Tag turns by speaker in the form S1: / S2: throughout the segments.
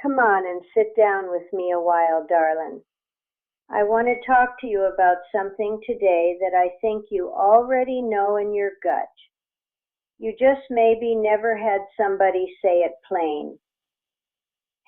S1: Come on and sit down with me a while, darlin. I want to talk to you about something today that I think you already know in your gut. You just maybe never had somebody say it plain.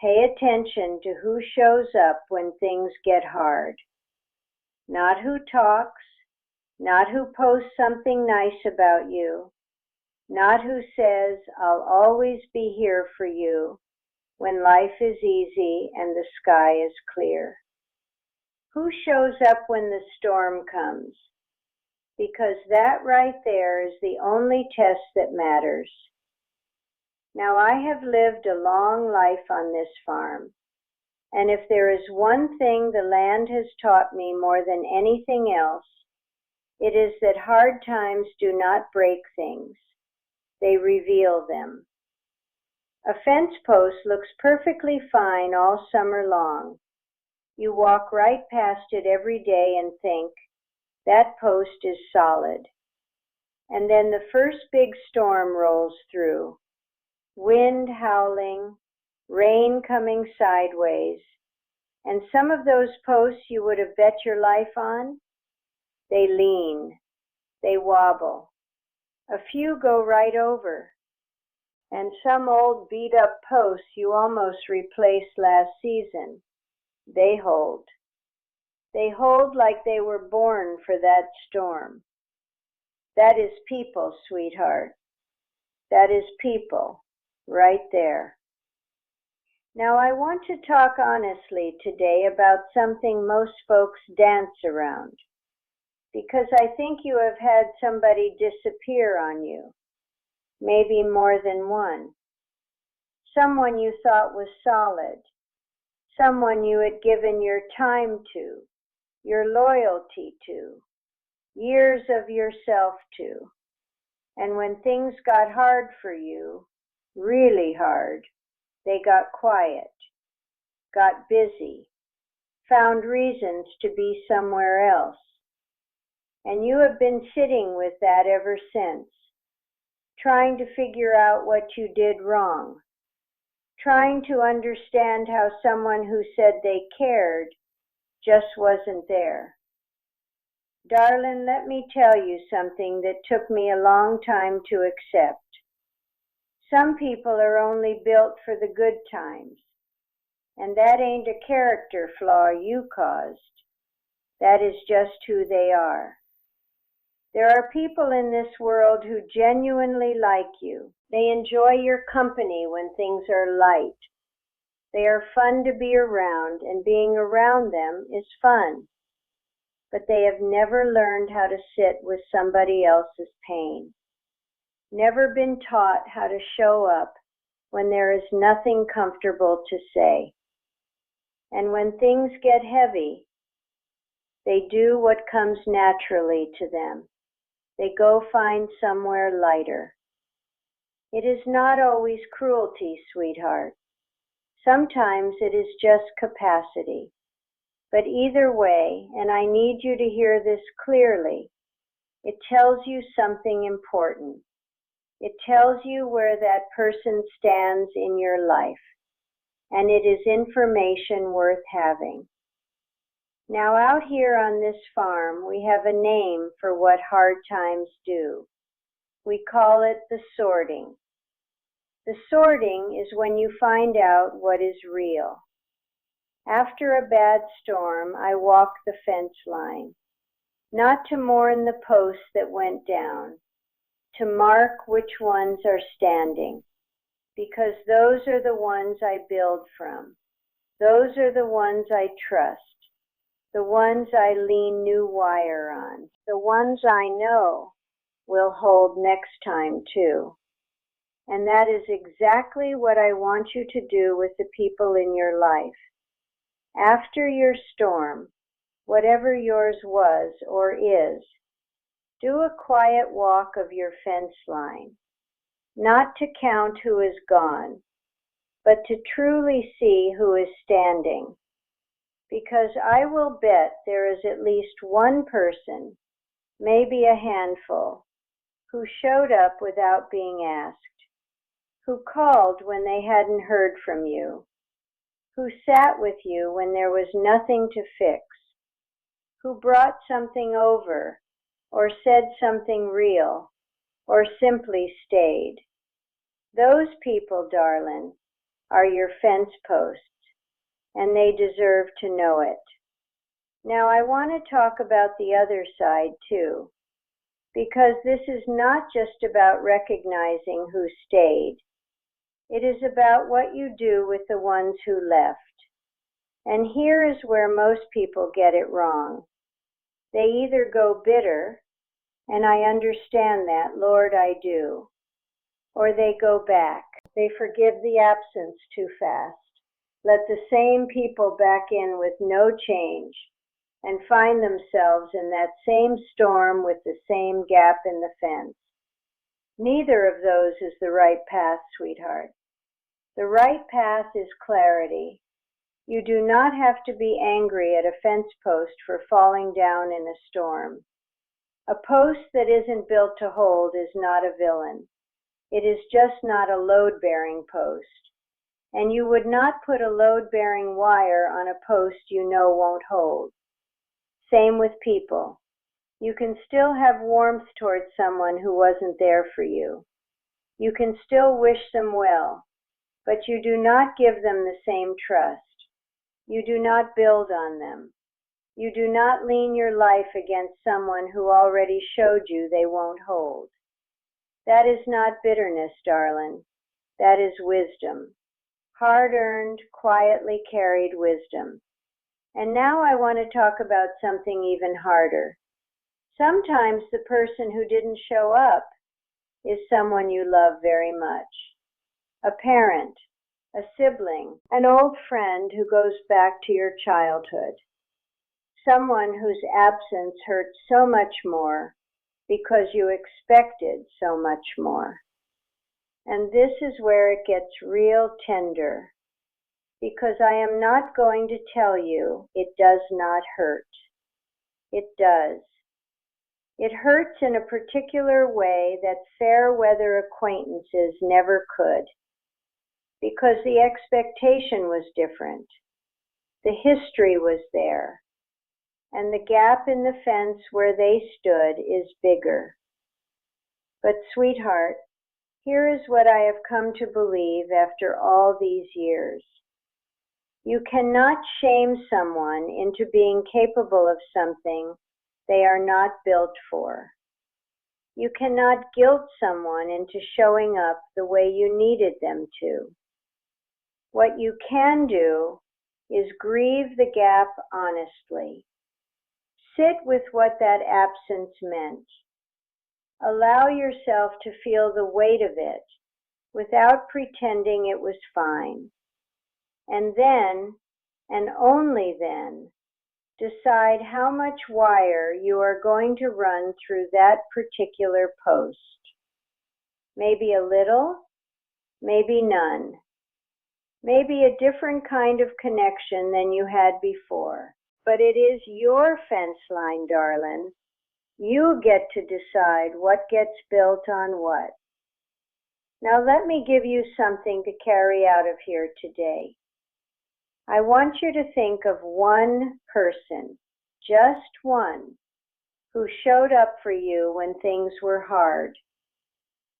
S1: Pay attention to who shows up when things get hard. Not who talks, not who posts something nice about you, not who says, "I'll always be here for you," when life is easy and the sky is clear. Who shows up when the storm comes? Because that right there is the only test that matters. Now, I have lived a long life on this farm, and if there is one thing the land has taught me more than anything else, it is that hard times do not break things. They reveal them. A fence post looks perfectly fine all summer long. You walk right past it every day and think, that post is solid. And then the first big storm rolls through. Wind howling, rain coming sideways, and some of those posts you would have bet your life on, they lean, they wobble. A few go right over. And some old beat-up posts you almost replaced last season, they hold. They hold like they were born for that storm. That is people, sweetheart. That is people, right there. Now, I want to talk honestly today about something most folks dance around, because I think you have had somebody disappear on you. Maybe more than one. Someone you thought was solid. Someone you had given your time to, your loyalty to, years of yourself to. And when things got hard for you, really hard, they got quiet, got busy, found reasons to be somewhere else. And you have been sitting with that ever since, trying to figure out what you did wrong, trying to understand how someone who said they cared just wasn't there. Darlin, let me tell you something that took me a long time to accept. Some people are only built for the good times, and that ain't a character flaw you caused. That is just who they are. There are people in this world who genuinely like you. They enjoy your company when things are light. They are fun to be around, and being around them is fun. But they have never learned how to sit with somebody else's pain. Never been taught how to show up when there is nothing comfortable to say. And when things get heavy, they do what comes naturally to them. They go find somewhere lighter. It is not always cruelty, sweetheart. Sometimes it is just capacity. But either way, and I need you to hear this clearly, it tells you something important. It tells you where that person stands in your life, and it is information worth having. Now, out here on this farm, we have a name for what hard times do. We call it the sorting. The sorting is when you find out what is real. After a bad storm, I walk the fence line, not to mourn the posts that went down, to mark which ones are standing, because those are the ones I build from. Those are the ones I trust. The ones I lean new wire on, the ones I know will hold next time too. And that is exactly what I want you to do with the people in your life. After your storm, whatever yours was or is, do a quiet walk of your fence line, not to count who is gone, but to truly see who is standing. Because I will bet there is at least one person, maybe a handful, who showed up without being asked, who called when they hadn't heard from you, who sat with you when there was nothing to fix, who brought something over, or said something real, or simply stayed. Those people, darlin, are your fence posts, and they deserve to know it. Now I want to talk about the other side too, because this is not just about recognizing who stayed. It is about what you do with the ones who left. And here is where most people get it wrong. They either go bitter, and I understand that, Lord, I do, or they go back. They forgive the absence too fast. Let the same people back in with no change and find themselves in that same storm with the same gap in the fence. Neither of those is the right path, sweetheart. The right path is clarity. You do not have to be angry at a fence post for falling down in a storm. A post that isn't built to hold is not a villain. It is just not a load-bearing post. And you would not put a load-bearing wire on a post you know won't hold. Same with people. You can still have warmth towards someone who wasn't there for you. You can still wish them well, but you do not give them the same trust. You do not build on them. You do not lean your life against someone who already showed you they won't hold. That is not bitterness, darling. That is wisdom. Hard-earned, quietly carried wisdom. And now I want to talk about something even harder. Sometimes the person who didn't show up is someone you love very much. A parent, a sibling, an old friend who goes back to your childhood. Someone whose absence hurt so much more because you expected so much more. And this is where it gets real tender, because I am not going to tell you it does not hurt. It does. It hurts in a particular way that fair-weather acquaintances never could, because the expectation was different. The history was there, and the gap in the fence where they stood is bigger. But sweetheart, here is what I have come to believe after all these years. You cannot shame someone into being capable of something they are not built for. You cannot guilt someone into showing up the way you needed them to. What you can do is grieve the gap honestly. Sit with what that absence meant. Allow yourself to feel the weight of it without pretending it was fine. And then, and only then, decide how much wire you are going to run through that particular post. Maybe a little, maybe none. Maybe a different kind of connection than you had before. But it is your fence line, darling. You get to decide what gets built on what. Now let me give you something to carry out of here today. I want you to think of one person, just one, who showed up for you when things were hard.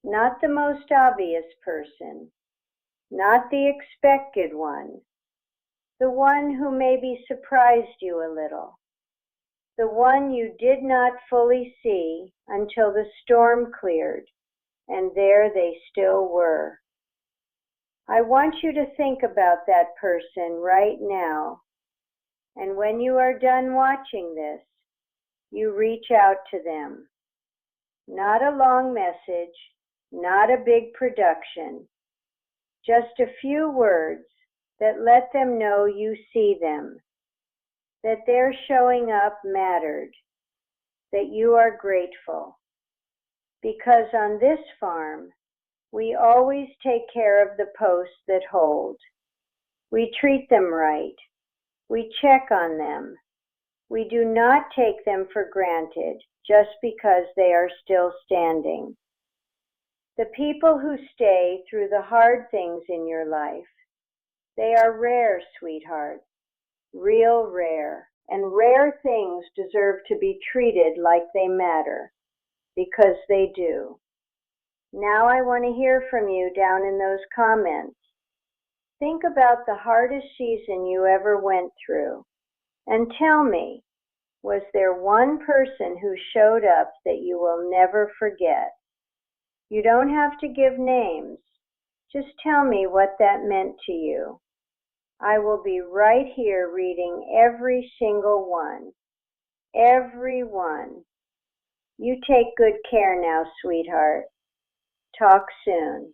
S1: Not the most obvious person, not the expected one, the one who maybe surprised you a little, the one you did not fully see until the storm cleared, and there they still were. I want you to think about that person right now, and when you are done watching this, you reach out to them. Not a long message, not a big production, just a few words that let them know you see them, that their showing up mattered, that you are grateful. Because on this farm, we always take care of the posts that hold. We treat them right. We check on them. We do not take them for granted just because they are still standing. The people who stay through the hard things in your life, They are rare, sweetheart, real rare, and rare things deserve to be treated like they matter, because they do. Now I want to hear from you down in those comments. Think about the hardest season you ever went through, and tell me, was there one person who showed up that you will never forget? You don't have to give names. Just tell me what that meant to you. I will be right here reading every single one. Every one. You take good care now, sweetheart. Talk soon.